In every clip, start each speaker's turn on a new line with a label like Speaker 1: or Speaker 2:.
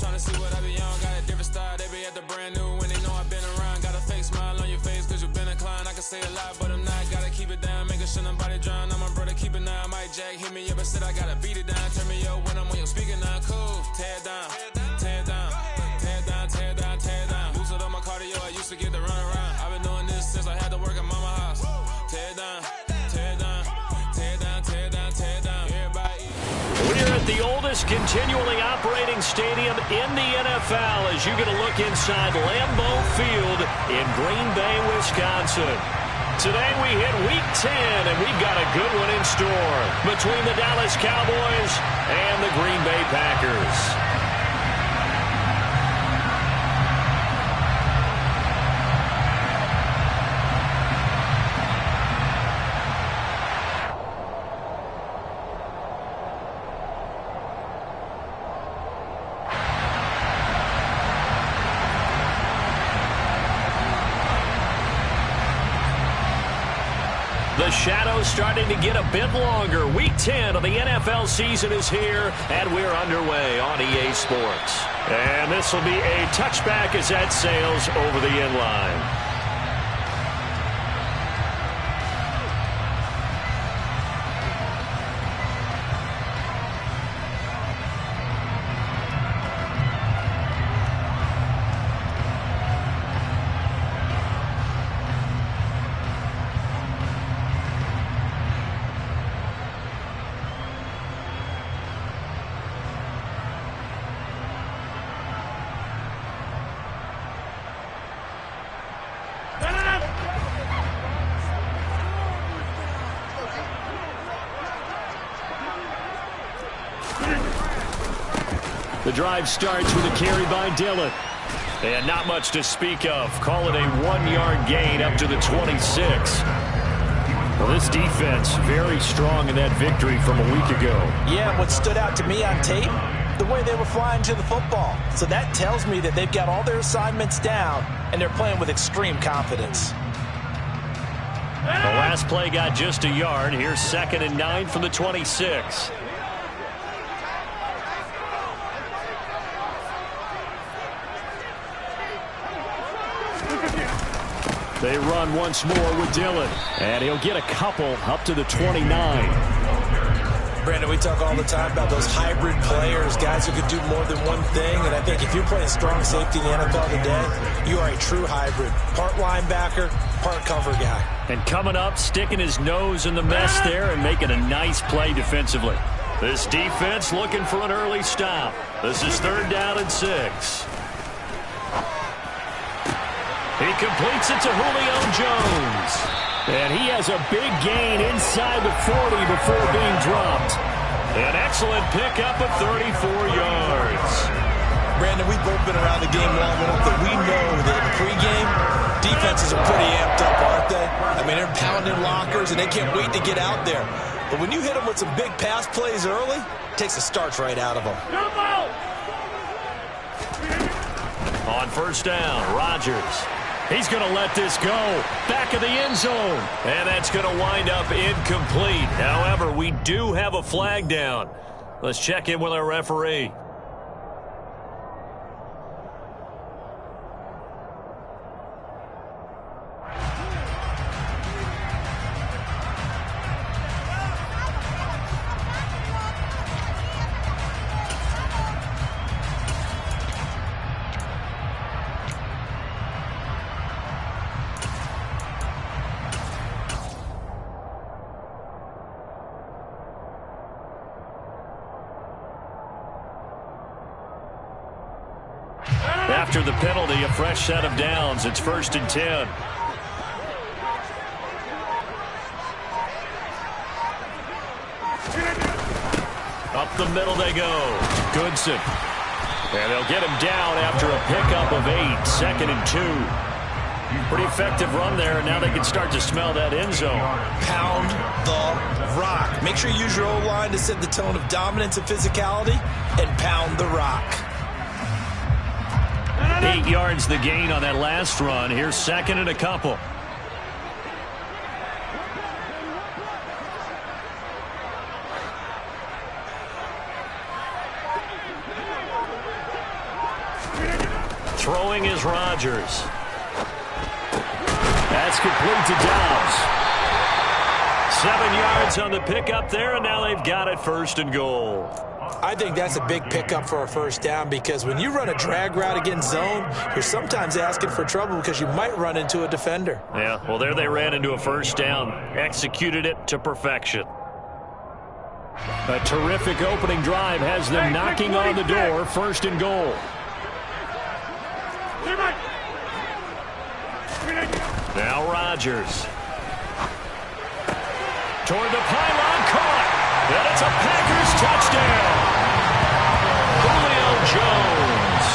Speaker 1: trying to see what I be on. Got a different style, they be at the brand new when they know I've been around. Got a fake smile on your face cause you've been inclined. I can say a lot, but I'm not. Gotta keep it down, making sure nobody drown. I'm my brother, keep it down. Mike Jack hit me up and said I gotta beat it down. Turn me up when I'm on your speaker now. Cool, tear it down, tear it down, tear it down, tear it down, tear it down. Boosted on my cardio, I used to get to run around. I've been doing this since I had to work at mama house. Tear it down, tear it down, tear it down, tear it down, tear it down. Everybody.
Speaker 2: We're at the oldest continually operating stadium in the NFL as you get a look inside Lambeau Field in Green Bay, Wisconsin. Today we hit Week 10, and we've got a good one in store between the Dallas Cowboys and the Green Bay Packers. The shadow's starting to get a bit longer. Week 10 of the NFL season is here, and we're underway on EA Sports. And this will be a touchback as that sails over the end line. The drive starts with a carry by Dillon. And not much to speak of. Call it a 1-yard gain up to the 26. Well, this defense very strong in that victory from a week ago.
Speaker 3: Yeah, what stood out to me on tape, the way they were flying to the football. So that tells me that they've got all their assignments down, and they're playing with extreme confidence.
Speaker 2: The last play got just a yard. Here's 2nd and 9 from the 26. They run once more with Dillon, and he'll get a couple up to the 29.
Speaker 3: Brandon, we talk all the time about those hybrid players, guys who can do more than one thing, and I think if you're playing strong safety in the NFL today, you are a true hybrid. Part linebacker, part cover guy.
Speaker 2: And coming up, sticking his nose in the mess there and making a nice play defensively. This defense looking for an early stop. This is 3rd down and 6. He completes it to Julio Jones. And he has a big gain inside the 40 before being dropped. An excellent pickup of 34 yards.
Speaker 3: Brandon, we've both been around the game long enough that we know that in pregame, defenses are pretty amped up, aren't they? I mean, they're pounding lockers, and they can't wait to get out there. But when you hit them with some big pass plays early, it takes the starch right out of them.
Speaker 2: On 1st down, Rodgers. He's going to let this go. Back of the end zone. And that's going to wind up incomplete. However, we do have a flag down. Let's check in with our referee. After the penalty, a fresh set of downs. It's 1st and 10. Up the middle they go. Goodson. And they'll get him down after a pickup of 8. 2nd and 2. Pretty effective run there, and now they can start to smell that end zone.
Speaker 3: Pound the rock. Make sure you use your O-line to set the tone of dominance and physicality, and pound the rock.
Speaker 2: 8 yards the gain on that last run. Here's 2nd and a couple. Throwing is Rodgers. That's complete to Dobbs. 7 yards on the pickup there, and now they've got it 1st and goal.
Speaker 3: I think that's a big pickup for a 1st down, because when you run a drag route against zone, you're sometimes asking for trouble because you might run into a defender.
Speaker 2: Yeah, well, there they ran into a 1st down. Executed it to perfection. A terrific opening drive has them knocking on the door. 1st and goal. Now Rodgers. Toward the pylon, caught. And it's a Packers touchdown. Julio Jones.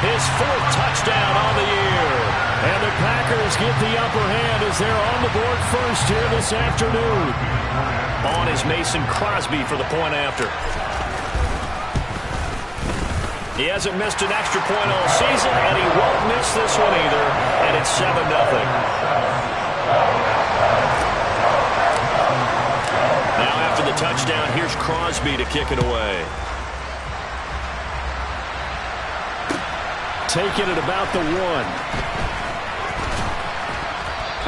Speaker 2: His 4th touchdown on the year. And the Packers get the upper hand as they're on the board first here this afternoon. On is Mason Crosby for the point after. He hasn't missed an extra point all season, and he won't miss this one either. And it's 7-0. Now after the touchdown, here's Crosby to kick it away. Taking it about the 1.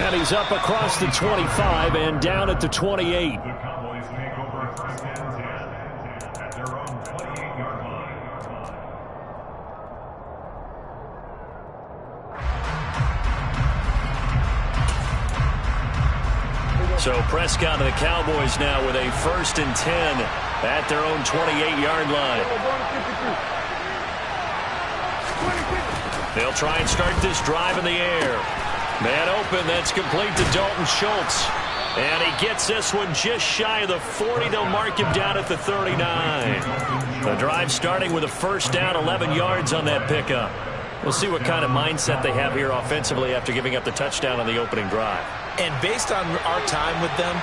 Speaker 2: And he's up across the 25 and down at the 28.
Speaker 4: The Cowboys make over 1st and 10 at their own 28-yard line.
Speaker 2: So Prescott and the Cowboys now with a 1st and 10 at their own 28-yard line. They'll try and start this drive in the air. Man open, that's complete to Dalton Schultz. And he gets this one just shy of the 40. They'll mark him down at the 39. The drive starting with a 1st down, 11 yards on that pickup. We'll see what kind of mindset they have here offensively after giving up the touchdown on the opening drive.
Speaker 3: And based on our time with them,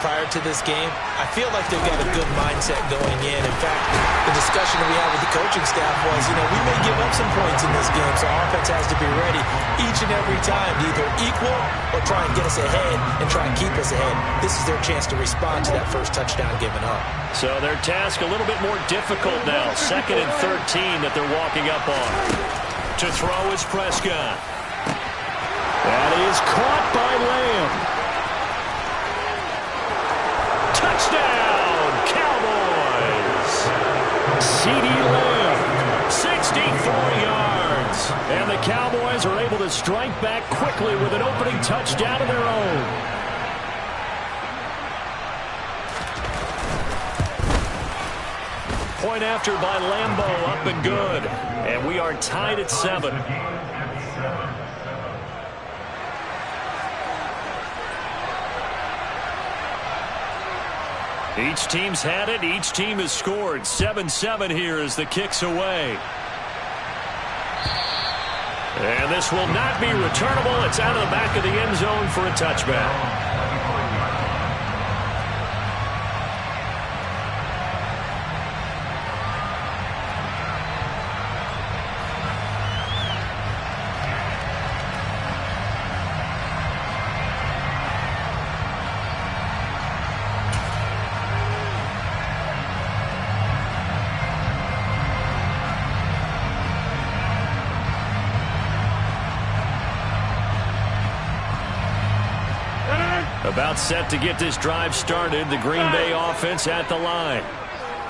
Speaker 3: prior to this game, I feel like they've got a good mindset going in. In fact, the discussion that we had with the coaching staff was, we may give up some points in this game, so our offense has to be ready each and every time to either equal or try and get us ahead and try and keep us ahead. This is their chance to respond to that 1st touchdown given up.
Speaker 2: So their task a little bit more difficult now. 2nd and 13 that they're walking up on. To throw is Prescott. That is caught by Lamb. Touchdown, Cowboys. CeeDee Lamb, 64 yards. And the Cowboys are able to strike back quickly with an opening touchdown of their own. Point after by Lambeau, up and good. And we are tied at 7. Each team's had it. Each team has scored. 7-7 here as the kick's away. And this will not be returnable. It's out of the back of the end zone for a touchback. About set to get this drive started. The Green Bay offense at the line.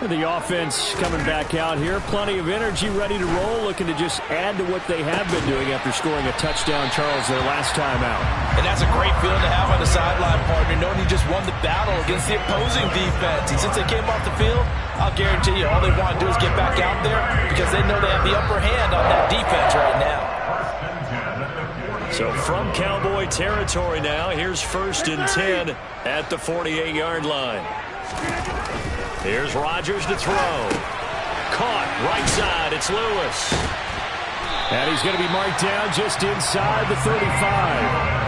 Speaker 2: The offense coming back out here. Plenty of energy, ready to roll, looking to just add to what they have been doing after scoring a touchdown, Charles, their last time out.
Speaker 3: And that's a great feeling to have on the sideline, partner, knowing you just won the battle against the opposing defense. And since they came off the field, I'll guarantee you all they want to do is get back out there because they know they have the upper hand on that defense right now.
Speaker 2: So from Cowboy territory now, here's 1st and 10 at the 48-yard line. Here's Rodgers to throw. Caught right side. It's Lewis. And he's going to be marked down just inside the 35.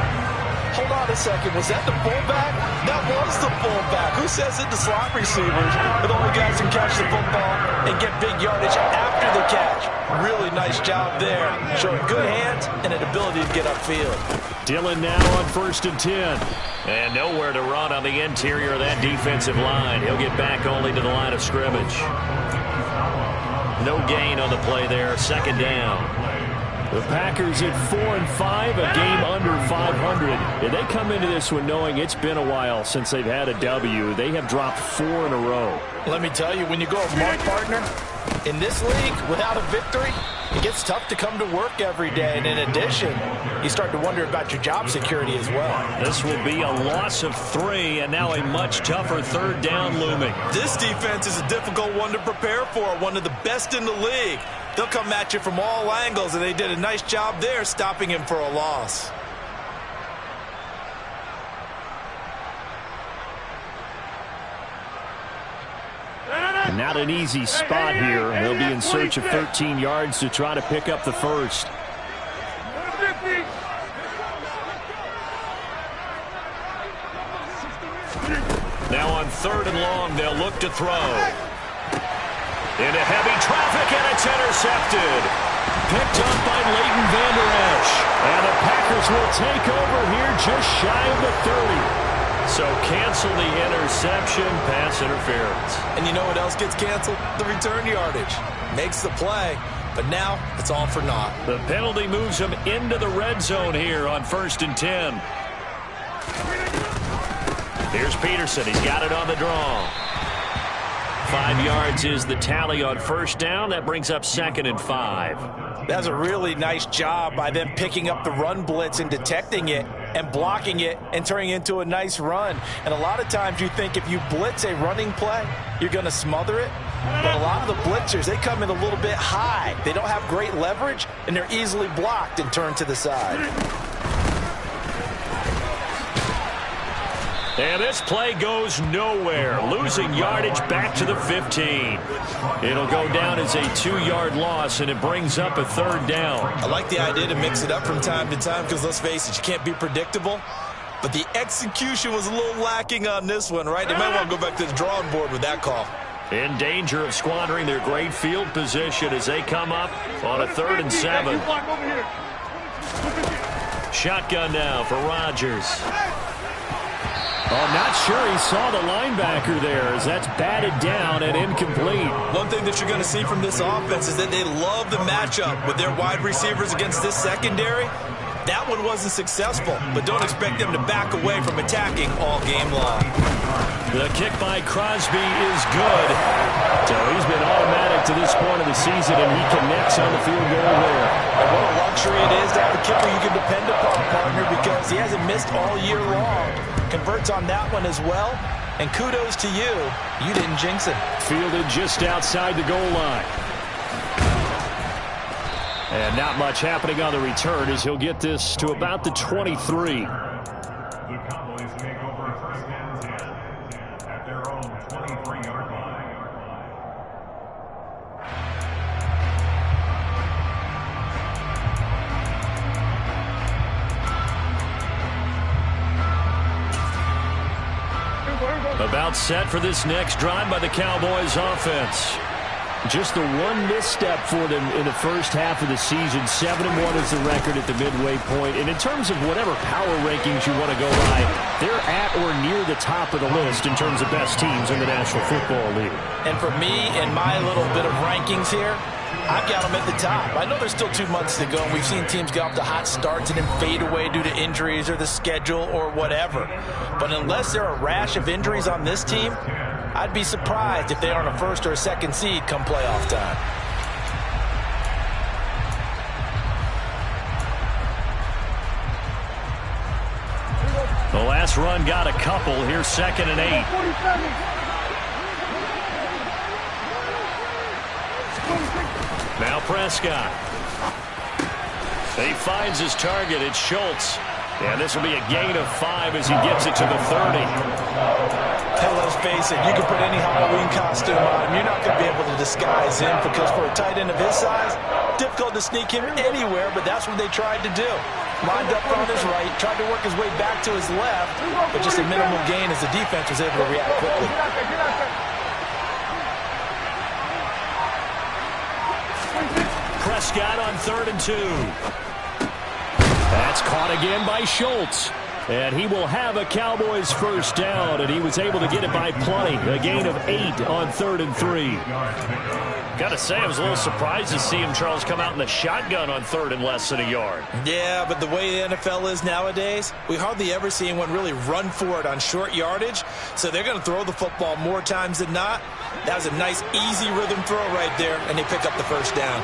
Speaker 3: Hold on a second. Was that the fullback? That was the fullback. Who says it? The slot receivers are the only guys who catch the football and get big yardage after the catch. Really nice job there. Showing good hands and an ability to get upfield.
Speaker 2: Dillon now on 1st and 10. And nowhere to run on the interior of that defensive line. He'll get back only to the line of scrimmage. No gain on the play there. 2nd down. The Packers at 4-5, a game under 500. And they come into this one knowing it's been a while since they've had a W. They have dropped 4 in a row.
Speaker 3: Let me tell you, when you go a mark partner in this league without a victory, it gets tough to come to work every day. And in addition, you start to wonder about your job security as well.
Speaker 2: This will be a loss of 3, and now a much tougher third down looming.
Speaker 3: This defense is a difficult one to prepare for, one of the best in the league. They'll come at you from all angles, and they did a nice job there stopping him for a loss.
Speaker 2: And not an easy spot here. They'll be in search of 13 yards to try to pick up the first. Now on 3rd and long, they'll look to throw. Into heavy traffic, and it's intercepted. Picked up by Leighton Vander Esch. And the Packers will take over here just shy of the 30. So cancel the interception, pass interference.
Speaker 3: And you know what else gets canceled? The return yardage. Makes the play, but now it's all for naught.
Speaker 2: The penalty moves him into the red zone here on 1st and 10. Here's Peterson. He's got it on the draw. 5 yards is the tally on 1st down. That brings up 2nd and 5.
Speaker 3: That's a really nice job by them picking up the run blitz and detecting it and blocking it and turning it into a nice run. And a lot of times you think if you blitz a running play, you're going to smother it. But a lot of the blitzers, they come in a little bit high. They don't have great leverage, and they're easily blocked and turned to the side.
Speaker 2: And this play goes nowhere. Losing yardage back to the 15. It'll go down as a 2-yard loss, and it brings up a 3rd down.
Speaker 3: I like the idea to mix it up from time to time because, let's face it, you can't be predictable. But the execution was a little lacking on this one, right? They might want to go back to the drawing board with that call.
Speaker 2: In danger of squandering their great field position as they come up on a 3rd and 7. Shotgun now for Rodgers. Oh, not sure he saw the linebacker there as that's batted down and incomplete.
Speaker 3: One thing that you're going to see from this offense is that they love the matchup with their wide receivers against this secondary. That one wasn't successful, but don't expect them to back away from attacking all game long.
Speaker 2: The kick by Crosby is good. So he's been automatic to this point of the season, and he connects on the field goal there.
Speaker 3: And what a luxury it is to have a kicker you can depend upon, partner, because he hasn't missed all year long. Converts on that one as well. And kudos to you. You didn't jinx it.
Speaker 2: Fielded just outside the goal line. And not much happening on the return as he'll get this to about the 23.
Speaker 4: The Cowboys take over 1st and 10 at their own 23-yard line.
Speaker 2: About set for this next drive by the Cowboys offense. Just the one misstep for them in the first half of the season. 7-1 is the record at the midway point. And in terms of whatever power rankings you want to go by, they're at or near the top of the list in terms of best teams in the National Football League.
Speaker 3: And for me, in my little bit of rankings here, I've got them at the top. I know there's still 2 months to go, and we've seen teams get off to hot starts and then fade away due to injuries or the schedule or whatever. But unless there are a rash of injuries on this team, I'd be surprised if they aren't a 1st or a 2nd seed come playoff time.
Speaker 2: The last run got a couple. Here's 2nd and 8. Now Prescott. He finds his target. It's Schultz. And this will be a gain of 5 as he gets it to the 30.
Speaker 3: Hey, let's face it, you can put any Halloween costume on him. You're not going to be able to disguise him because for a tight end of his size, difficult to sneak him anywhere, but that's what they tried to do. Lined up on his right, tried to work his way back to his left, but just a minimal gain as the defense was able to react quickly.
Speaker 2: Prescott on 3rd and 2. That's caught again by Schultz. And he will have a Cowboys 1st down, and he was able to get it by plenty. A gain of 8 on 3rd and 3. Got to say, I was a little surprised to see him, Charles, come out in the shotgun on 3rd and less than a yard.
Speaker 3: Yeah, but the way the NFL is nowadays, we hardly ever see anyone really run for it on short yardage. So they're going to throw the football more times than not. That was a nice, easy rhythm throw right there, and they pick up the first down.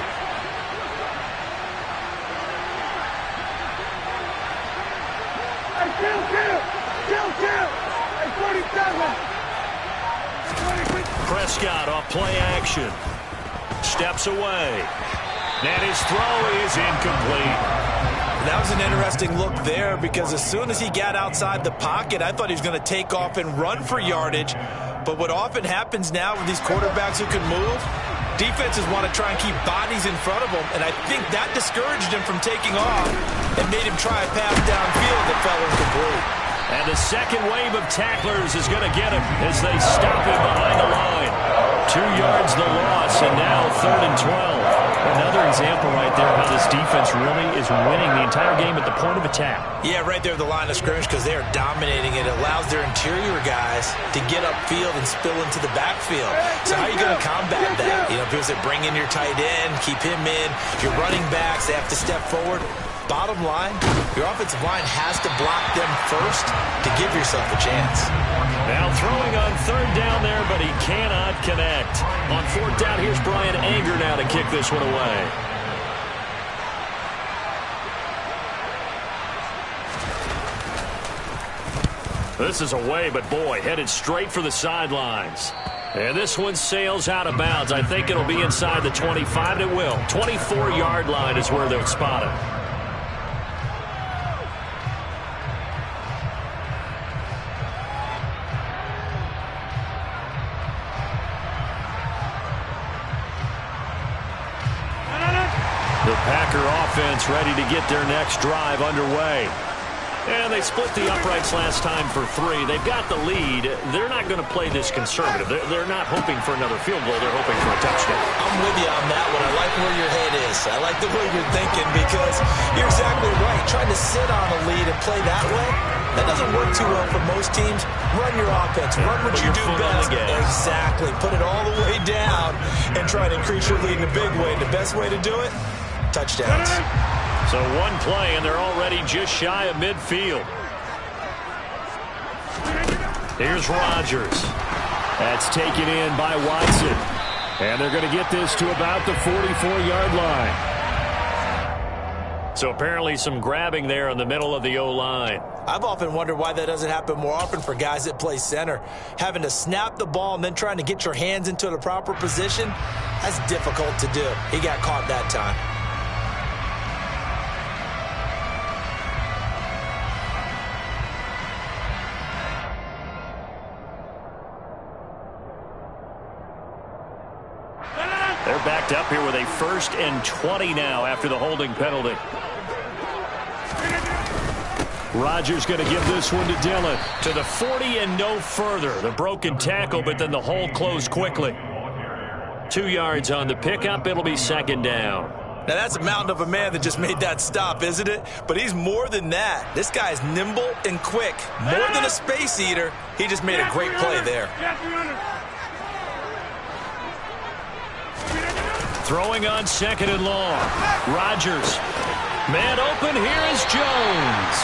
Speaker 2: Prescott off play action. Steps away. And his throw is incomplete.
Speaker 3: That was an interesting look there because as soon as he got outside the pocket, I thought he was going to take off and run for yardage. But what often happens now with these quarterbacks who can move, defenses want to try and keep bodies in front of them, and I think that discouraged him from taking off and made him try a pass downfield that fell incomplete.
Speaker 2: And the second wave of tacklers is going to get him as they stop him behind the line. 2 yards the loss, and now 3rd and 12. Another example right there of how this defense really is winning the entire game at the point of attack.
Speaker 3: Yeah, right there at the line of scrimmage because they are dominating it. It allows their interior guys to get upfield and spill into the backfield. So how are you going to combat that? You know, because they bring in your tight end, keep him in. Your running backs, they have to step forward. Bottom line, your offensive line has to block them first to give yourself a chance.
Speaker 2: Now throwing on 3rd down there, but he cannot connect. On 4th down, here's Brian Anger now to kick this one away. This is away, but boy, headed straight for the sidelines. And this one sails out of bounds. I think it'll be inside the 25, and it will. 24-yard line is where they'll spot it. The Packer offense ready to get their next drive underway. And they split the uprights last time for 3. They've got the lead. They're not going to play this conservative. They're not hoping for another field goal. They're hoping for a touchdown.
Speaker 3: I'm with you on that one. I like where your head is. I like the way you're thinking because you're exactly right. Trying to sit on a lead and play that way, that doesn't work too well for most teams. Run your offense. Run what you do best. Exactly. Put it all the way down and try to increase your lead in a big way. The best way to do it, touchdowns.
Speaker 2: So one play, and they're already just shy of midfield. Here's Rodgers. That's taken in by Watson. And they're going to get this to about the 44-yard line. So apparently some grabbing there in the middle of the O-line.
Speaker 3: I've often wondered why that doesn't happen more often for guys that play center. Having to snap the ball and then trying to get your hands into the proper position, that's difficult to do. He got caught that time.
Speaker 2: They're backed up here with a 1st and 20 now after the holding penalty. Rodgers going to give this one to Dillon. To the 40 and no further. The broken tackle, but then the hole closed quickly. 2 yards on the pickup. It'll be 2nd down.
Speaker 3: Now, that's a mountain of a man that just made that stop, isn't it? But he's more than that. This guy's nimble and quick. More than a space eater. He just made a great play there.
Speaker 2: Throwing on 2nd and long. Rodgers. Man open. Here is Jones.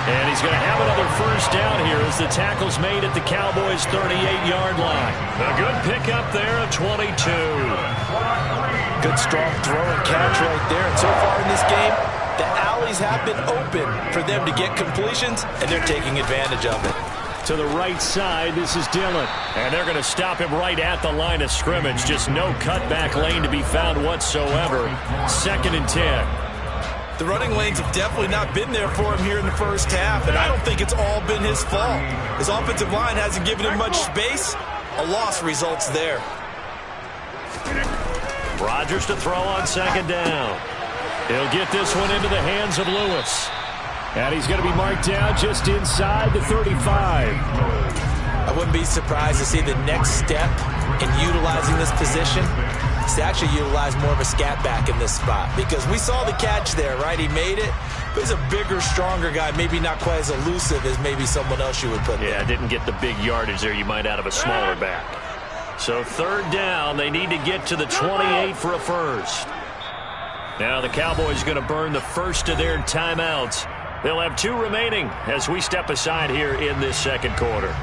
Speaker 2: And he's going to have another 1st down here as the tackle's made at the Cowboys' 38-yard line. A good pickup there at 22.
Speaker 3: Good strong throw and catch right there. And so far in this game, the alleys have been open for them to get completions, and they're taking advantage of it.
Speaker 2: To the right side, this is Dillon. And they're going to stop him right at the line of scrimmage. Just no cutback lane to be found whatsoever. 2nd and 10.
Speaker 3: The running lanes have definitely not been there for him here in the first half, and I don't think it's all been his fault. His offensive line hasn't given him much space. A loss results there.
Speaker 2: Rodgers to throw on 2nd down. He'll get this one into the hands of Lewis. And he's going to be marked down just inside the 35.
Speaker 3: I wouldn't be surprised to see the next step in utilizing this position is to actually utilize more of a scat back in this spot. Because we saw the catch there, right? He made it. But he's a bigger, stronger guy, maybe not quite as elusive as maybe someone else you would put there.
Speaker 2: Yeah, didn't get the big yardage there you might out of a smaller back. So third down, they need to get to the 28 for a first. Now the Cowboys going to burn the first of their timeouts. They'll have 2 remaining as we step aside here in this second quarter.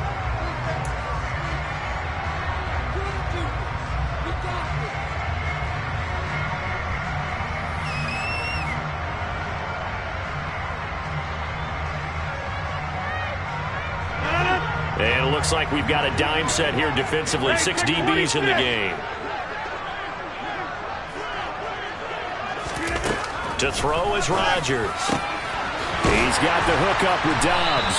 Speaker 2: And it looks like we've got a dime set here defensively. 6 DBs in the game. To throw is Rodgers. He's got the hook up with Dobbs.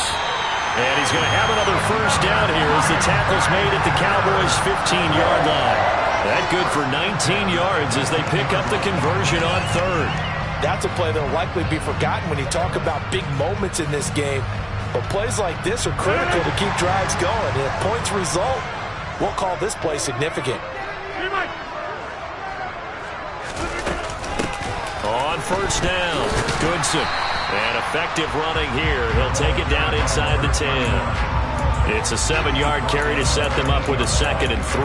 Speaker 2: And he's going to have another first down here as the tackle's made at the Cowboys' 15-yard line. That good for 19 yards as they pick up the conversion on third.
Speaker 3: That's a play that will likely be forgotten when you talk about big moments in this game. But plays like this are critical to keep drives going. And if points result, we'll call this play significant.
Speaker 2: On first down, Goodson. And effective running here. He'll take it down inside the 10. It's a 7-yard carry to set them up with a 2nd and 3.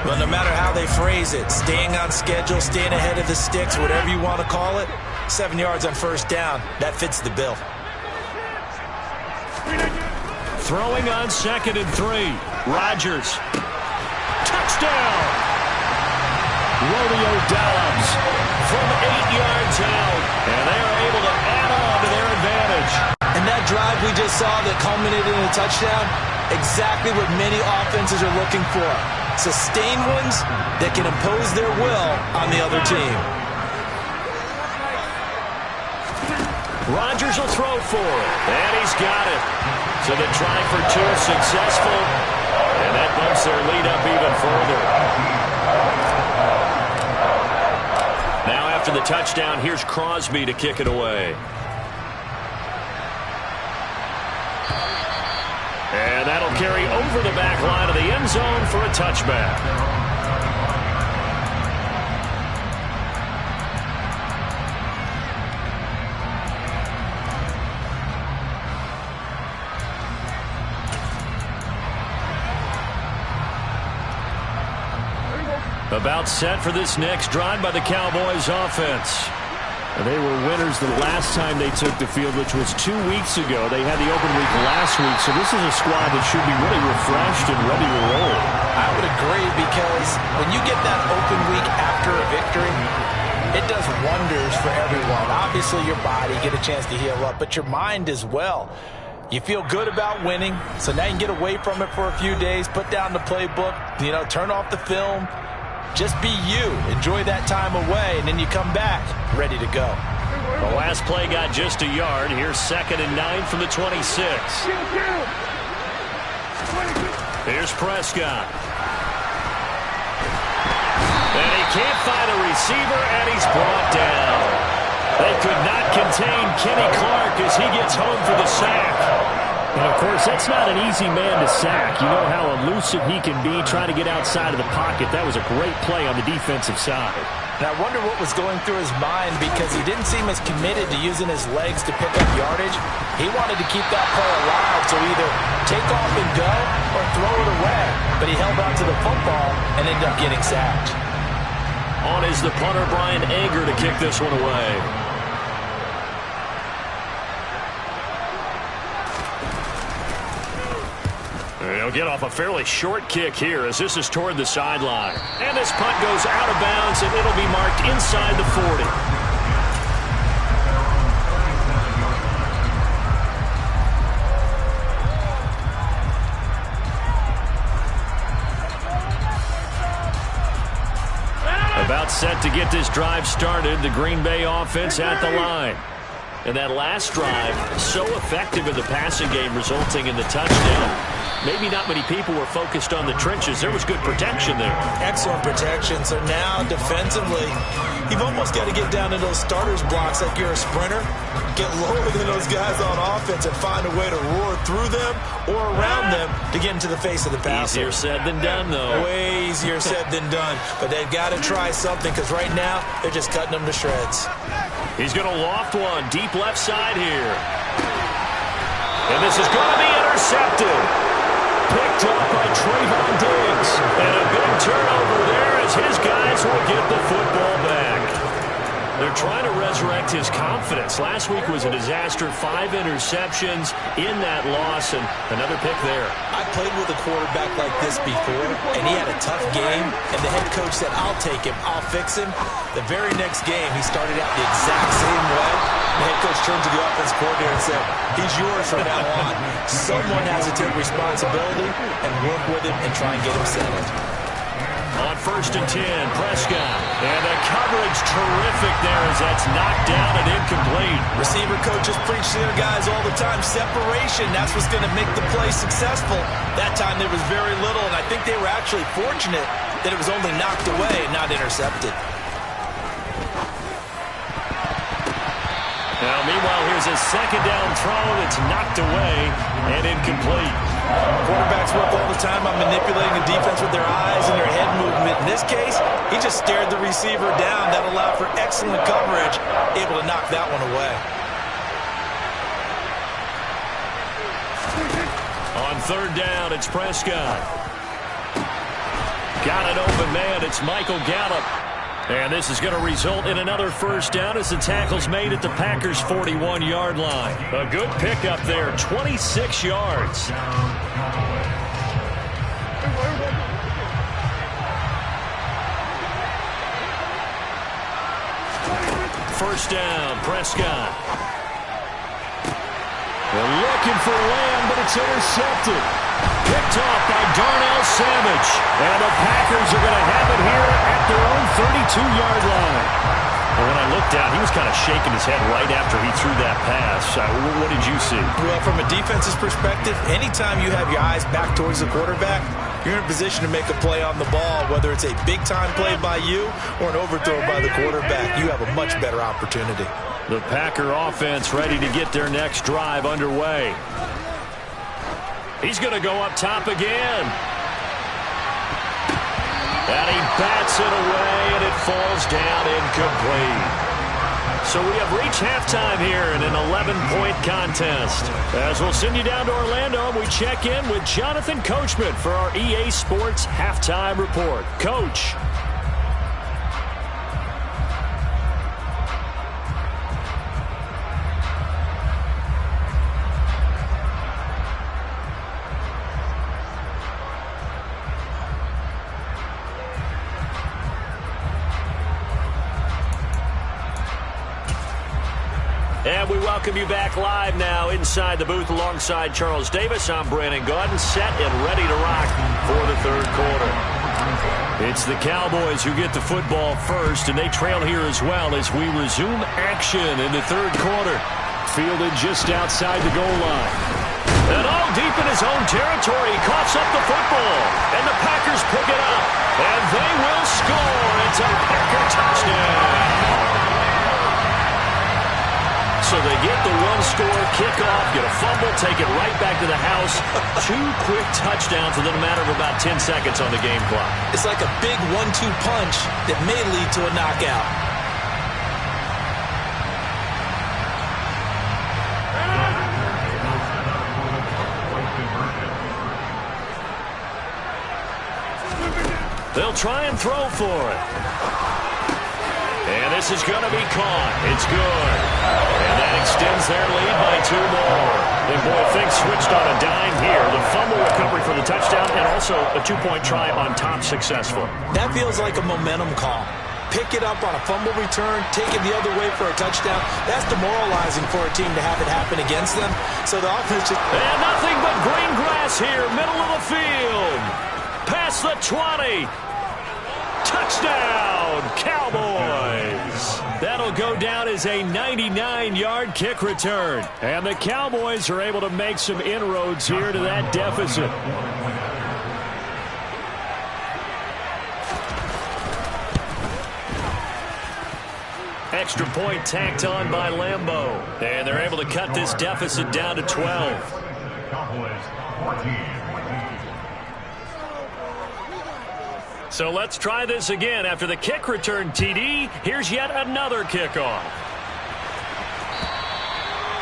Speaker 3: Well, no matter how they phrase it, staying on schedule, staying ahead of the sticks, whatever you want to call it, 7 yards on first down, that fits the bill.
Speaker 2: Throwing on 2nd and 3. Rodgers. Touchdown! Romeo Dobbs from 8 yards out. And they are able to add on to their advantage.
Speaker 3: And that drive we just saw that culminated in a touchdown, exactly what many offenses are looking for. Sustained ones that can impose their will on the other team.
Speaker 2: Rodgers will throw for it. And he's got it. So the try for 2 successful. And that bumps their lead up even further. Now after the touchdown, here's Crosby to kick it away. And that'll carry over the back line of the end zone for a touchback. About set for this next drive by the Cowboys offense.
Speaker 5: They were winners the last time they took the field, which was 2 weeks ago. They had the open week last week, so this is a squad that should be really refreshed and ready to roll.
Speaker 3: I would agree, because when you get that open week after a victory, it does wonders for everyone. Obviously, your body, get a chance to heal up, but your mind as well. You feel good about winning, so now you can get away from it for a few days, put down the playbook, turn off the film. Just be you. Enjoy that time away, and then you come back ready to go.
Speaker 2: The last play got just a yard. Here's 2nd and 9 from the 26. Here's Prescott. And he can't find a receiver, and he's brought down. They could not contain Kenny Clark as he gets home for the sack.
Speaker 5: And, of course, that's not an easy man to sack. You know how elusive he can be trying to get outside of the pocket. That was a great play on the defensive side.
Speaker 3: And I wonder what was going through his mind, because he didn't seem as committed to using his legs to pick up yardage. He wanted to keep that play alive, so either take off and go or throw it away. But he held on to the football and ended up getting sacked.
Speaker 2: On is the punter, Brian Ager, to kick this one away. They'll get off a fairly short kick here as this is toward the sideline. And this punt goes out of bounds, and it'll be marked inside the 40. About set to get this drive started, the Green Bay offense at the line. And that last drive, so effective in the passing game, resulting in the touchdown. Maybe not many people were focused on the trenches. There was good protection there.
Speaker 3: Excellent protection. So now, defensively, you've almost got to get down to those starters blocks like you're a sprinter. Get lower than those guys on offense and find a way to roar through them or around them to get into the face of the passer.
Speaker 2: Easier said than done, though.
Speaker 3: Way easier said than done. But they've got to try something, because right now, they're just cutting them to shreds.
Speaker 2: He's going to loft one deep left side here. And this is going to be intercepted. picked up by Trayvon Diggs. And a big turnover there as his guys will get the football back. They're trying to resurrect his confidence. Last week was a disaster. 5 interceptions in that loss, and another pick there.
Speaker 3: I played with a quarterback like this before, and he had a tough game, and the head coach said, I'll take him, I'll fix him. The very next game, he started out the exact same way. The head coach turned to the offensive coordinator and said, he's yours from now on. Someone has to take responsibility and work with him and try and get him settled.
Speaker 2: On 1st and 10, Prescott. And the coverage terrific there as that's knocked down and incomplete.
Speaker 3: Receiver coaches preach to their guys all the time. Separation, that's what's going to make the play successful. That time there was very little, and I think they were actually fortunate that it was only knocked away and not intercepted.
Speaker 2: Now, meanwhile, here's a 2nd down throw that's knocked away and incomplete.
Speaker 3: Quarterbacks work all the time on manipulating the defense with their eyes and their head movement. In this case, he just stared the receiver down. That allowed for excellent coverage, able to knock that one away.
Speaker 2: On 3rd down, it's Prescott. Got an open man. It's Michael Gallup. And this is going to result in another 1st down as the tackle's made at the Packers' 41-yard line. A good pickup there, 26 yards. 1st down, Prescott. They're looking for Lamb, but it's intercepted. Picked off by Darnell Savage. And the Packers are going to have it here at their own 32-yard line. And when I looked down, he was kind of shaking his head right after he threw that pass. What did you see?
Speaker 3: Well, from a defense's perspective, anytime you have your eyes back towards the quarterback, you're in a position to make a play on the ball, whether it's a big-time play by you or an overthrow by the quarterback. You have a much better opportunity.
Speaker 2: The Packer offense ready to get their next drive underway. He's going to go up top again. And he bats it away, and it falls down incomplete. So we have reached halftime here in an 11-point contest. As we'll send you down to Orlando, and we check in with Jonathan Coachman for our EA Sports Halftime Report. Coach. And we welcome you back live now inside the booth alongside Charles Davis. I'm Brandon Gaudin, set and ready to rock for the 3rd quarter. It's the Cowboys who get the football first, and they trail here as well as we resume action in the 3rd quarter. Fielded just outside the goal line. And all deep in his own territory, he coughs up the football. And the Packers pick it up. And they will score. It's a Packer touchdown. So they get the 1-score kickoff, get a fumble, take it right back to the house. 2 quick touchdowns within a matter of about 10 seconds on the game clock.
Speaker 3: It's like a big 1-2 punch that may lead to a knockout.
Speaker 2: They'll try and throw for it. And this is going to be caught. It's good. And that extends their lead by 2 more. And boy, things switched on a dime here. The fumble recovery for the touchdown and also a 2-point try on top successful.
Speaker 3: That feels like a momentum call. Pick it up on a fumble return, take it the other way for a touchdown. That's demoralizing for a team to have it happen against them. So the offense just...
Speaker 2: And nothing but green grass here, middle of the field. Past the 20. Touchdown, Cowboys! That'll go down as a 99-yard kick return. And the Cowboys are able to make some inroads here to that deficit. Extra point tacked on by Lambeau. And they're able to cut this deficit down to 12.
Speaker 4: Cowboys 14.
Speaker 2: So let's try this again. After the kick return TD, here's yet another kickoff.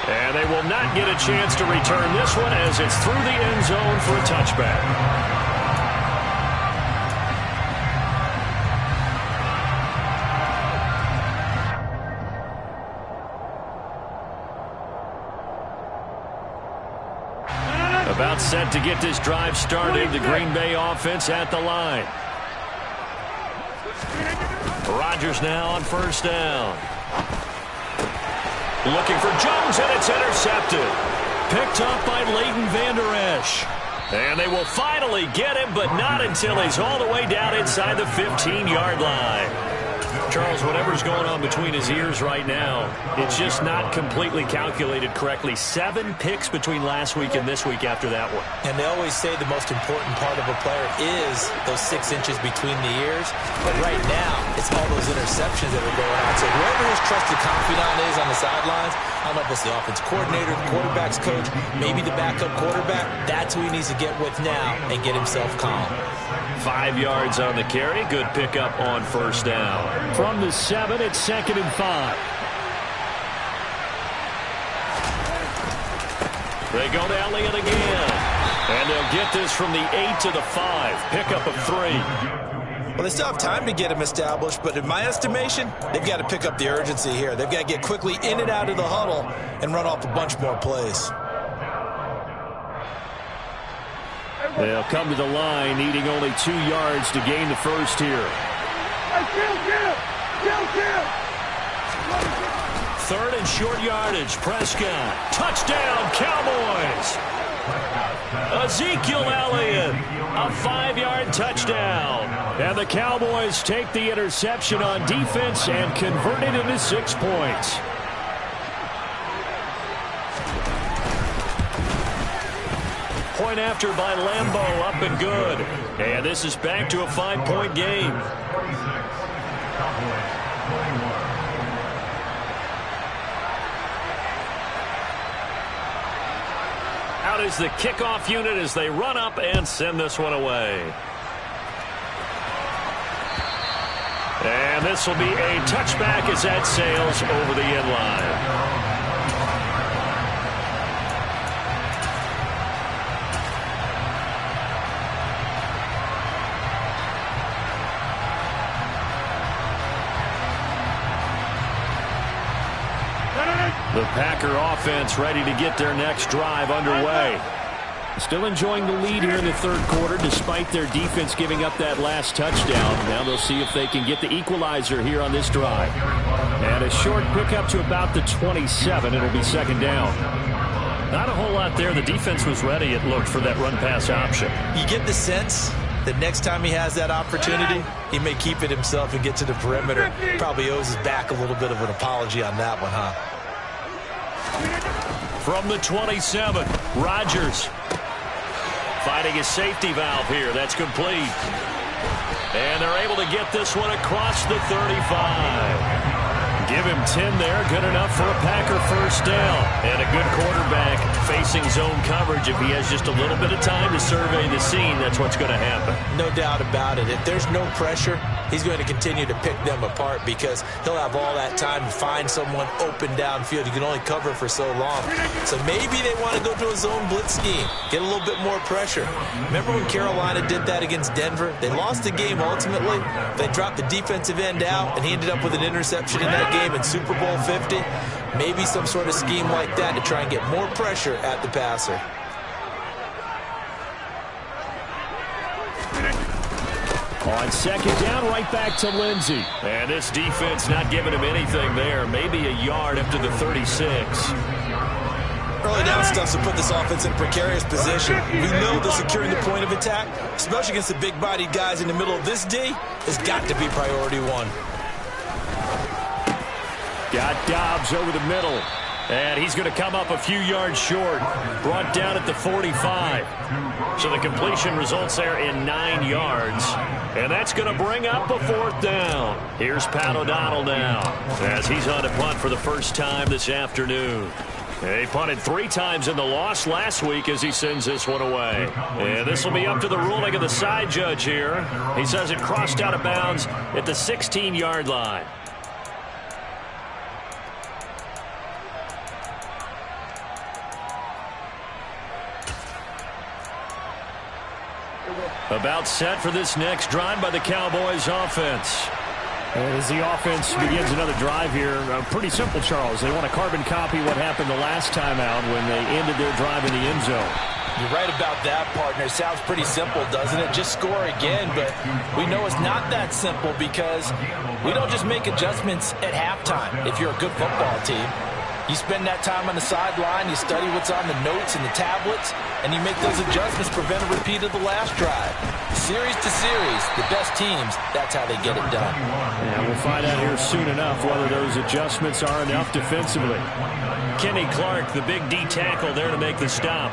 Speaker 2: And they will not get a chance to return this one as it's through the end zone for a touchback. About set to get this drive started. The Green Bay offense at the line. Rodgers now on first down. Looking for Jones, and it's intercepted. Picked up by Leighton Vander Esch. And they will finally get him, but not until he's all the way down inside the 15-yard line. Charles, whatever's going on between his ears right now, it's just not completely calculated correctly. 7 picks between last week and this week after that one.
Speaker 3: And they always say the most important part of a player is those 6 inches between the ears. But right now, it's all those interceptions that are going on. So whoever his trusted confidant is on the sidelines, I don't know if it's the offense coordinator, the quarterback's coach, maybe the backup quarterback, that's who he needs to get with now and get himself calm.
Speaker 2: 5 yards on the carry. Good pickup on first down.
Speaker 5: From the 7, it's 2nd and 5.
Speaker 2: They go to Elliott again. And they'll get this from the 8 to the 5. Pickup of 3.
Speaker 3: Well, they still have time to get him established, but in my estimation, they've got to pick up the urgency here. They've got to get quickly in and out of the huddle and run off a bunch more plays.
Speaker 5: They'll come to the line, needing only 2 yards to gain the first here.
Speaker 2: 3rd and short yardage. Prescott. Touchdown, Cowboys. Ezekiel Elliott. A 5-yard touchdown. And the Cowboys take the interception on defense and convert it into 6 points. Point after by Lambeau, up and good. And this is back to a 5-point game. Out is the kickoff unit as they run up and send this one away. And this will be a touchback as that sails over the end line. The Packer offense ready to get their next drive underway.
Speaker 5: Still enjoying the lead here in the 3rd quarter despite their defense giving up that last touchdown. Now they'll see if they can get the equalizer here on this drive. And a short pickup to about the 27. It'll be 2nd down.
Speaker 2: Not a whole lot there. The defense was ready, it looked, for that run-pass option.
Speaker 3: You get the sense that next time he has that opportunity, he may keep it himself and get to the perimeter. Probably owes his back a little bit of an apology on that one, huh?
Speaker 2: From the 27, Rodgers finding his safety valve here. That's complete. And they're able to get this one across the 35. Give him 10 there. Good enough for a Packer first down. And a good quarterback facing zone coverage. If he has just a little bit of time to survey the scene, that's what's going to happen.
Speaker 3: No doubt about it. If there's no pressure, he's going to continue to pick them apart because he'll have all that time to find someone open downfield. You can only cover for so long. So maybe they want to go to a zone blitz scheme, get a little bit more pressure. Remember when Carolina did that against Denver? They lost the game ultimately. They dropped the defensive end out, and he ended up with an interception in that game in Super Bowl 50. Maybe some sort of scheme like that to try and get more pressure at the passer.
Speaker 5: On 2nd down, right back to Lindsey.
Speaker 2: And this defense not giving him anything there. Maybe a yard up to the 36.
Speaker 3: Early down stuff to put this offense in a precarious position. We know that securing the point of attack, especially against the big-bodied guys in the middle of this D, has got to be priority 1.
Speaker 2: Got Dobbs over the middle. And he's going to come up a few yards short. Brought down at the 45. So the completion results there in 9 yards. And that's going to bring up a 4th down. Here's Pat O'Donnell now as he's on to punt for the first time this afternoon. He punted 3 times in the loss last week as he sends this one away. And this will be up to the ruling of the side judge here. He says it crossed out of bounds at the 16-yard line. About set for this next drive by the Cowboys offense.
Speaker 5: As the offense begins another drive here, pretty simple, Charles. They want to carbon copy what happened the last time out when they ended their drive in the end zone.
Speaker 3: You're right about that, partner. It sounds pretty simple, doesn't it? Just score again, but we know it's not that simple because we don't just make adjustments at halftime if you're a good football team. You spend that time on the sideline, you study what's on the notes and the tablets, and you make those adjustments, prevent a repeat of the last drive. Series to series, the best teams, that's how they get it done.
Speaker 5: Yeah, we'll find out here soon enough whether those adjustments are enough defensively.
Speaker 2: Kenny Clark, the big D tackle there to make the stop.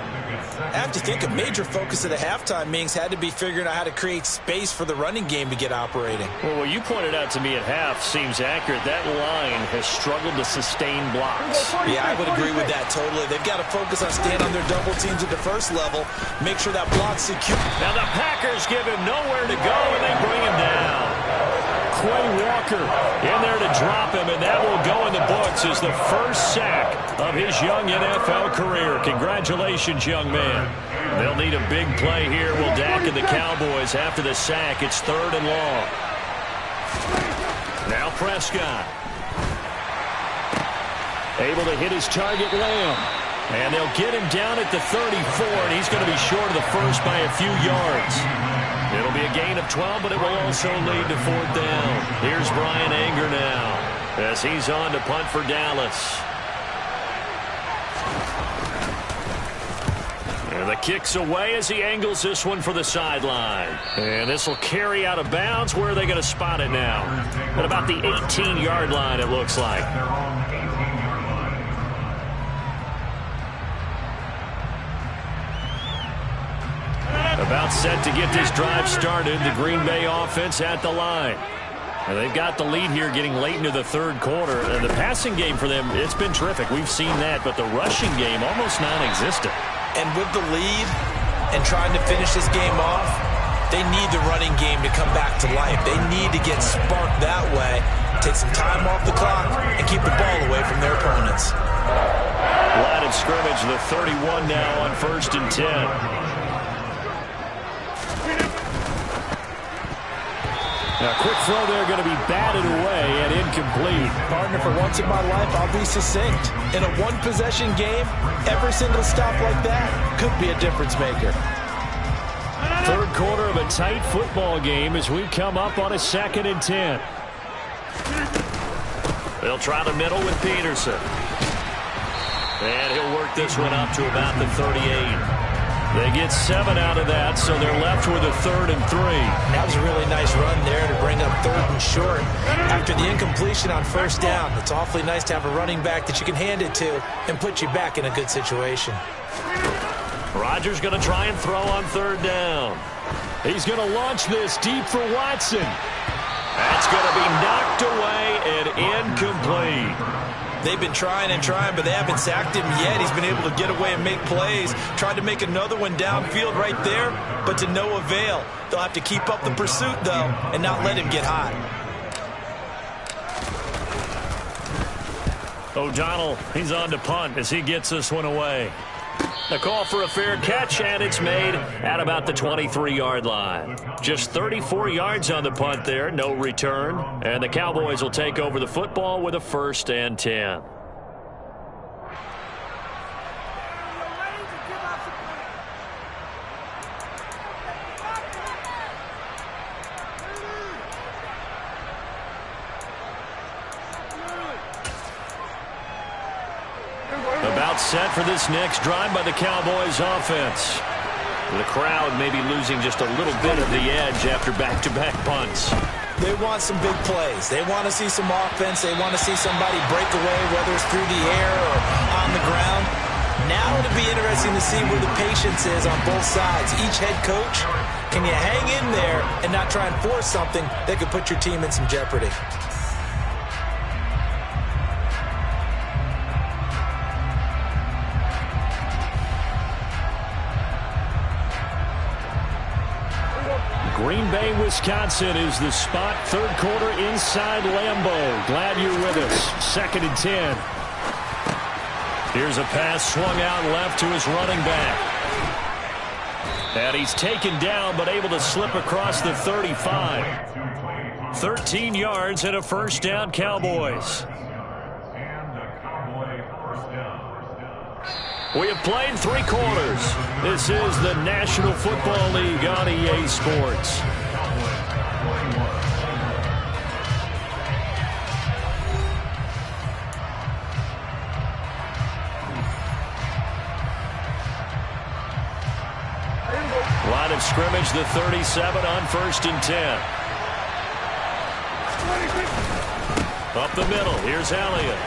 Speaker 3: I have to think a major focus of the halftime meetings had to be figuring out how to create space for the running game to get operating.
Speaker 2: Well, what you pointed out to me at half seems accurate. That line has struggled to sustain blocks.
Speaker 3: Yeah, I would agree with that totally. They've got to focus on staying on their double teams at the first level, make sure that block's secure.
Speaker 2: Now the Packers give him nowhere to go, and they bring him down.
Speaker 5: Quay Walker
Speaker 2: In there to drop him, and that will go in the books as the first sack of his young NFL career. Congratulations, young man. They'll need a big play here. Will Dak and the Cowboys after the sack. It's 3rd and long. Now Prescott.
Speaker 5: able to hit his target, Lamb.
Speaker 2: And they'll get him down at the 34, and he's going to be short of the first by a few yards. It'll be a gain of 12, but it will also lead to 4th down. Here's Brian Anger now as he's on to punt for Dallas. And the kick's away as he angles this one for the sideline. And this will carry out of bounds. Where are they going to spot it now? At about the 18-yard line, it looks like. About set to get this drive started. The Green Bay offense at the line. And they've got the lead here getting late into the third quarter. And the passing game for them, it's been terrific. We've seen that. But the rushing game, almost non-existent.
Speaker 3: And with the lead and trying to finish this game off, they need the running game to come back to life. They need to get sparked that way, take some time off the clock, and keep the ball away from their opponents.
Speaker 2: Line of scrimmage, the 31 now on 1st and 10.
Speaker 5: Now, quick throw there, going to be batted away and incomplete.
Speaker 3: Partner, for once in my life, I'll be succinct. In a one-possession game, every single stop like that could be a difference maker.
Speaker 5: Third quarter of a tight football game as we come up on a 2nd and 10.
Speaker 2: They'll try the middle with Peterson. And he'll work this one up to about the 38. They get 7 out of that, so they're left with a 3rd and 3.
Speaker 3: That was a really nice run there to bring up 3rd and short. After the incompletion on 1st down, it's awfully nice to have a running back that you can hand it to and put you back in a good situation.
Speaker 2: Rodgers going to try and throw on 3rd down.
Speaker 5: He's going to launch this deep for Watson.
Speaker 2: That's going to be knocked away and incomplete.
Speaker 3: They've been trying and trying, but they haven't sacked him yet. He's been able to get away and make plays. Tried to make another one downfield right there, but to no avail. They'll have to keep up the pursuit, though, and not let him get hot.
Speaker 2: O'Donnell, he's on to punt as he gets this one away. A call for a fair catch, and it's made at about the 23-yard line. Just 34 yards on the punt there, no return. And the Cowboys will take over the football with a 1st and 10. About set for this next drive by the Cowboys offense. The crowd may be losing just a little bit of the edge after back-to-back punts.
Speaker 3: They want some big plays. They want to see some offense. They want to see somebody break away, whether it's through the air or on the ground. Now it'll be interesting to see where the patience is on both sides. Each head coach, can you hang in there and not try and force something that could put your team in some jeopardy?
Speaker 5: Green Bay, Wisconsin is the spot. Third quarter inside Lambeau. Glad you're with us. 2nd and 10.
Speaker 2: Here's a pass swung out left to his running back. And he's taken down, but able to slip across the 35. 13 yards and a first down, Cowboys. We have played 3 quarters. This is the National Football League on EA Sports. Line of scrimmage, the 37 on 1st and 10. Up the middle, here's Elliott.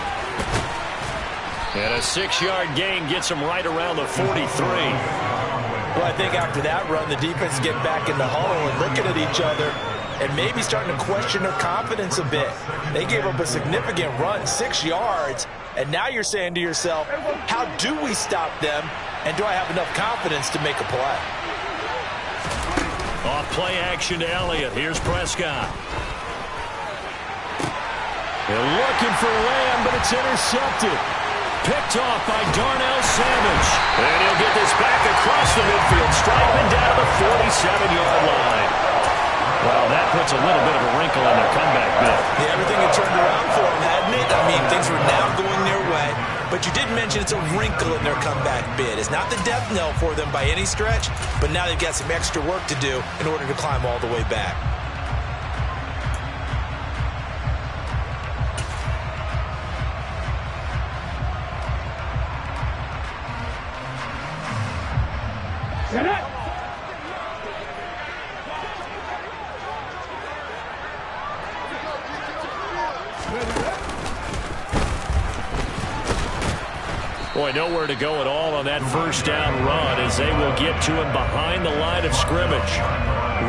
Speaker 2: And a 6-yard gain gets him right around the 43.
Speaker 3: Well, I think after that run, the defense is getting back in the huddle and looking at each other and maybe starting to question their confidence a bit. They gave up a significant run, 6 yards, and now you're saying to yourself, how do we stop them, and do I have enough confidence to make a play?
Speaker 2: Off play action to Elliott. Here's Prescott. They're looking for Lamb, but it's intercepted. Picked off by Darnell Savage. And he'll get this back across the midfield, striping down the 47-yard line. Well, that puts a little bit of a wrinkle in their comeback bid.
Speaker 3: Yeah, everything had turned around for them, hadn't it? I mean, things were now going their way. But you did mention it's a wrinkle in their comeback bid. It's not the death knell for them by any stretch, but now they've got some extra work to do in order to climb all the way back.
Speaker 2: Boy, nowhere to go at all on that first down run as they will get to him behind the line of scrimmage.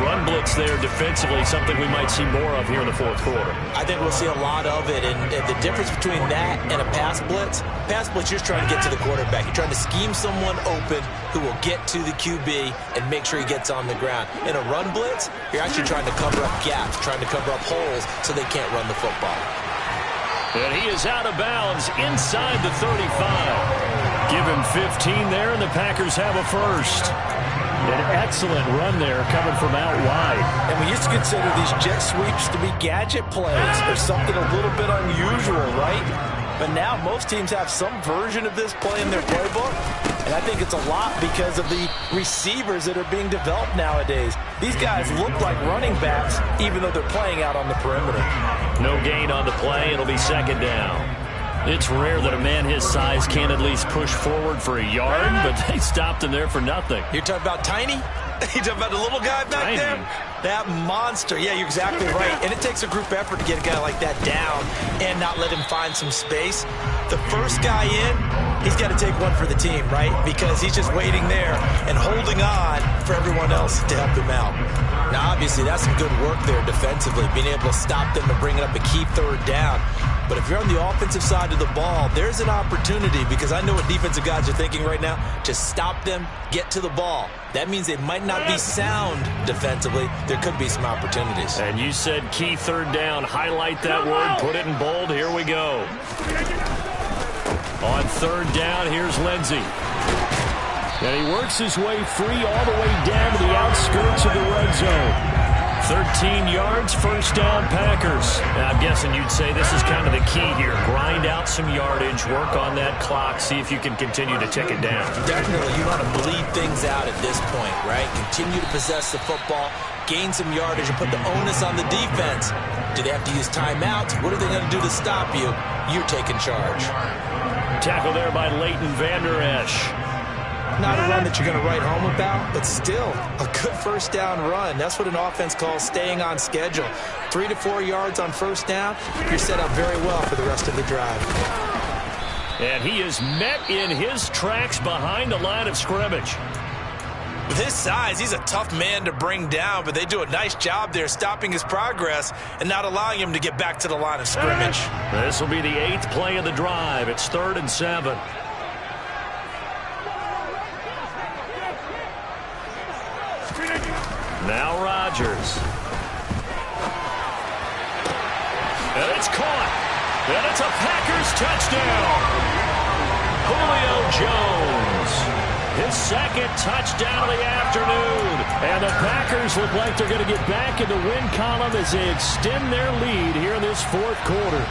Speaker 2: Run blitz there defensively, something we might see more of here in the 4th quarter.
Speaker 3: I think we'll see a lot of it, and the difference between that and a pass blitz, you're just trying to get to the quarterback. You're trying to scheme someone open who will get to the QB and make sure he gets on the ground. In a run blitz, you're actually trying to cover up gaps, trying to cover up holes so they can't run the football.
Speaker 2: And he is out of bounds inside the 35. Give him 15 there, and the Packers have a first.
Speaker 5: An excellent run there coming from out wide.
Speaker 3: And we used to consider these jet sweeps to be gadget plays or something a little bit unusual, right? But now most teams have some version of this play in their playbook. And I think it's a lot because of the receivers that are being developed nowadays. These guys look like running backs even though they're playing out on the perimeter.
Speaker 2: No gain on the play. It'll be 2nd down. It's rare that a man his size can't at least push forward for a yard, but they stopped him there for nothing.
Speaker 3: You're talking about Tiny? You're talking about the little guy back there? That monster. Yeah, you're exactly right. And it takes a group effort to get a guy like that down and not let him find some space. The first guy in, he's got to take one for the team, right? Because he's just waiting there and holding on for everyone else to help him out. Now, obviously, that's some good work there defensively, being able to stop them and bring it up a key 3rd down. But if you're on the offensive side of the ball, there's an opportunity because I know what defensive guys are thinking right now. Just stop them, get to the ball. That means they might not be sound defensively. There could be some opportunities.
Speaker 2: And you said key 3rd down. Highlight that word. Put it in bold. Here we go. On 3rd down, here's Lindsey. And he works his way free all the way down to the outskirts of the red zone. 13 yards, first down, Packers. Now, I'm guessing you'd say this is kind of the key here. Grind out some yardage, work on that clock, see if you can continue to tick it down.
Speaker 3: Definitely, you want to bleed things out at this point, right? Continue to possess the football, gain some yardage, and put the onus on the defense. Do they have to use timeouts? What are they going to do to stop you? You're taking charge.
Speaker 2: Tackle there by Leighton Vander Esch.
Speaker 3: Not a run that you're going to write home about, but still a good first down run. That's what an offense calls staying on schedule. 3 to 4 yards on first down, you're set up very well for the rest of the drive.
Speaker 2: And he is met in his tracks behind the line of scrimmage.
Speaker 3: With his size, he's a tough man to bring down, but they do a nice job there stopping his progress and not allowing him to get back to the line of scrimmage.
Speaker 2: This will be the 8th play of the drive. It's 3rd and 7. Now Rodgers. And it's caught. And it's a Packers touchdown. Julio Jones. his second touchdown of the afternoon. And the Packers look like they're going to get back in the win column as they extend their lead here in this fourth quarter.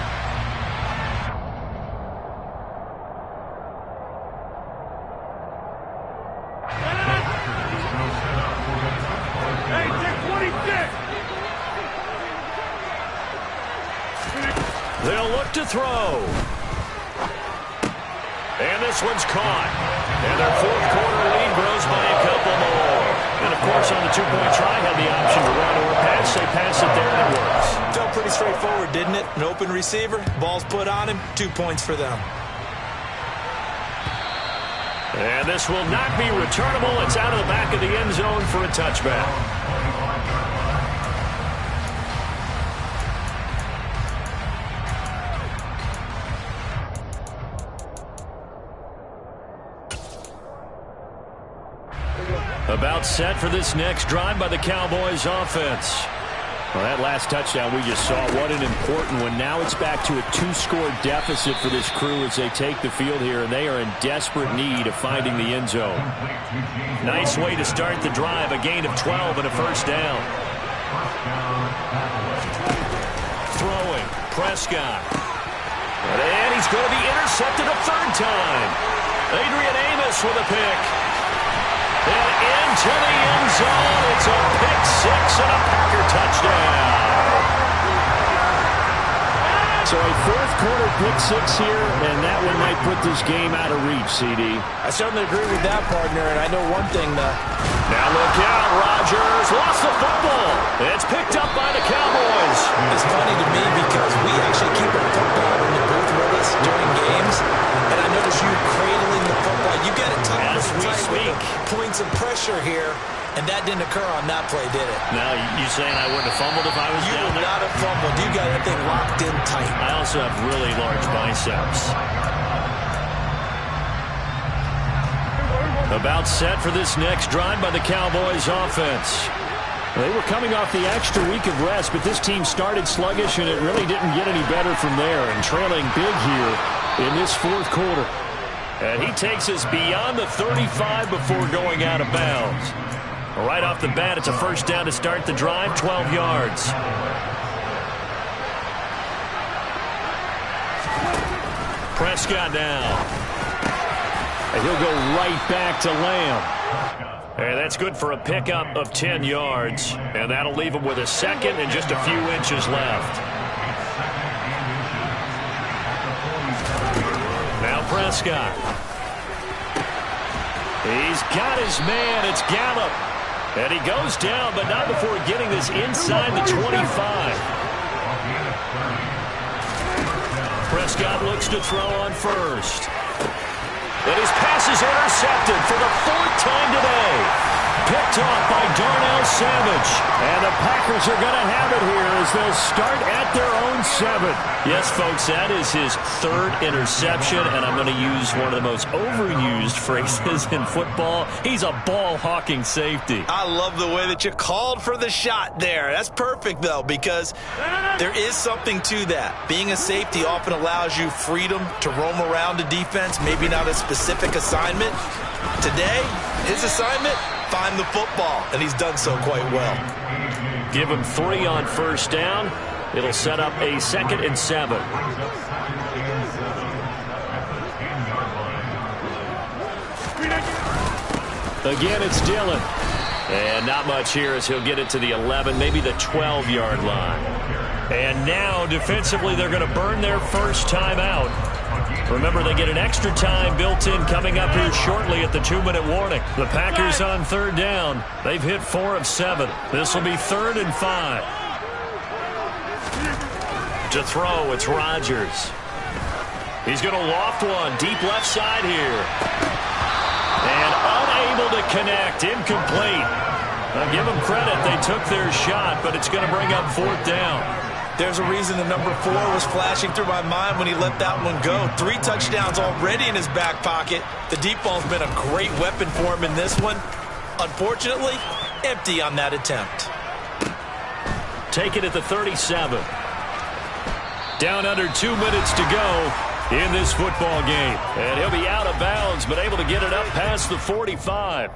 Speaker 2: They'll look to throw. And this one's caught. And their fourth quarter lead grows by a couple more. And, of course, on the two-point try, had the option to run or pass. They pass it there, and it works.
Speaker 3: Felt pretty straightforward, didn't it? An open receiver, ball's put on him, 2 points for them.
Speaker 2: And this will not be returnable. It's out of the back of the end zone for a touchback. About set for this next drive by the Cowboys offense. Well, that last touchdown we just saw, what an important one. Now it's back to a 2-score deficit for this crew as they take the field here, and they are in desperate need of finding the end zone. Nice way to start the drive, a gain of 12 and a first down. Throwing, Prescott. And he's going to be intercepted a third time. Adrian Amos with a pick. And into the end zone. It's a pick six and a Packer touchdown. So a fourth quarter pick six here, and that one might put this game out of reach, CD.
Speaker 3: I certainly agree with that, partner, and I know one thing, though.
Speaker 2: Now look out, Rodgers lost the football. It's picked up by the Cowboys.
Speaker 3: It's funny to me because we actually keep our football in the booth with us during games, and I notice you cradling the football. You get it tight
Speaker 2: as we speak.
Speaker 3: Points of pressure here, and that didn't occur on that play, did it?
Speaker 2: Now, you saying I wouldn't have fumbled if I was
Speaker 3: you
Speaker 2: down there?
Speaker 3: You would not have fumbled. You got that thing locked in tight.
Speaker 2: I also have really large biceps. About set for this next drive by the Cowboys offense. They were coming off the extra week of rest, but this team started sluggish, and it really didn't get any better from there, and trailing big here in this fourth quarter. And he takes us beyond the 35 before going out of bounds. Right off the bat, it's a first down to start the drive, 12 yards. Prescott now. And he'll go right back to Lamb. And that's good for a pickup of 10 yards. And that'll leave him with a second and just a few inches left. Now Prescott. He's got his man. It's Gallup. And he goes down, but not before getting this inside the 25. Prescott looks to throw on first. And his pass is intercepted for the fourth time today. Picked off by Darnell Savage. And the Packers are going to have it here as they'll start at their own 7. Yes, folks, that is his third interception, and I'm going to use one of the most overused phrases in football. He's a ball-hawking safety.
Speaker 3: I love the way that you called for the shot there. That's perfect, though, because there is something to that. Being a safety often allows you freedom to roam around a defense, maybe not a specific assignment. Today, his assignment, find the football, and he's done so quite well.
Speaker 2: Give him 3 on first down. It'll set up a 2nd and 7. Again, it's Dillon. And not much here as he'll get it to the 11, maybe the 12-yard line. And now, defensively, they're going to burn their first time out. Remember, they get an extra time built in coming up here shortly at the 2-minute warning. The Packers on third down. They've hit 4 of 7. This will be 3rd and 5. To throw, it's Rodgers. He's going to loft one deep left side here. And unable to connect, incomplete. Now give them credit, they took their shot, but it's going to bring up 4th down.
Speaker 3: There's a reason the number 4 was flashing through my mind when he let that one go. 3 touchdowns already in his back pocket. The deep ball's been a great weapon for him in this one. Unfortunately, empty on that attempt.
Speaker 2: Take it at the 37. Down under 2 minutes to go. in this football game. And he'll be out of bounds, but able to get it up past the 45.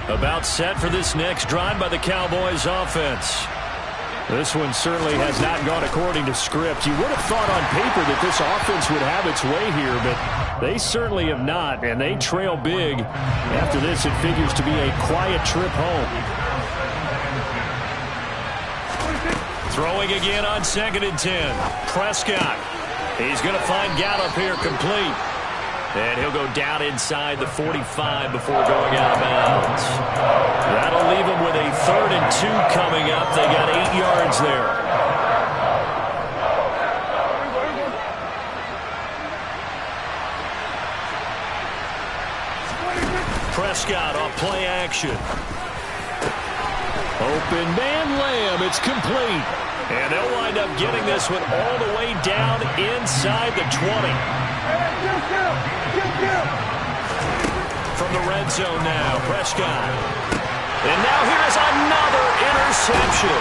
Speaker 2: About set for this next drive by the Cowboys offense. This one certainly has not gone according to script. You would have thought on paper that this offense would have its way here, but they certainly have not, and they trail big. After this, it figures to be a quiet trip home. Throwing again on 2nd and 10. Prescott. He's going to find Gallup here complete. And he'll go down inside the 45 before going out of bounds. That'll leave him with a 3rd and 2 coming up. They got 8 yards there. Prescott off play action. Open man Lamb. It's complete. And they'll wind up getting this one all the way down inside the 20. From the red zone now, Prescott. And now here's another interception.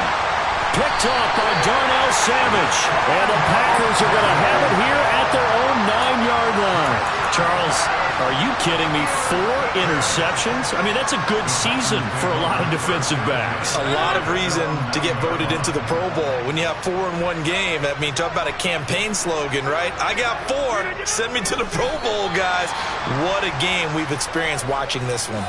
Speaker 2: Picked off by Darnell Savage. And the Packers are going to have it here at their own 9-yard line. Charles, are you kidding me? 4 interceptions? I mean, that's a good season for a lot of defensive backs.
Speaker 3: A lot of reason to get voted into the Pro Bowl. When you have 4 in one game, I mean, talk about a campaign slogan, right? I got 4. Send me to the Pro Bowl, guys. What a game we've experienced watching this one.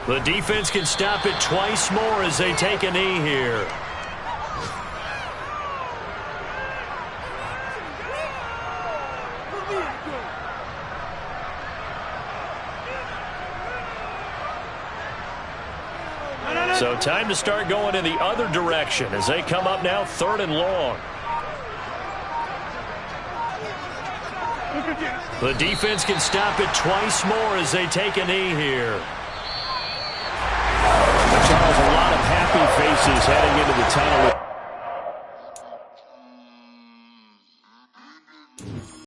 Speaker 2: The defense can stop it twice more as they take a knee here. So time to start going in the other direction as they come up now 3rd and long. The defense can stop it twice more as they take a knee here. Charles, a lot of happy faces heading into the tunnel with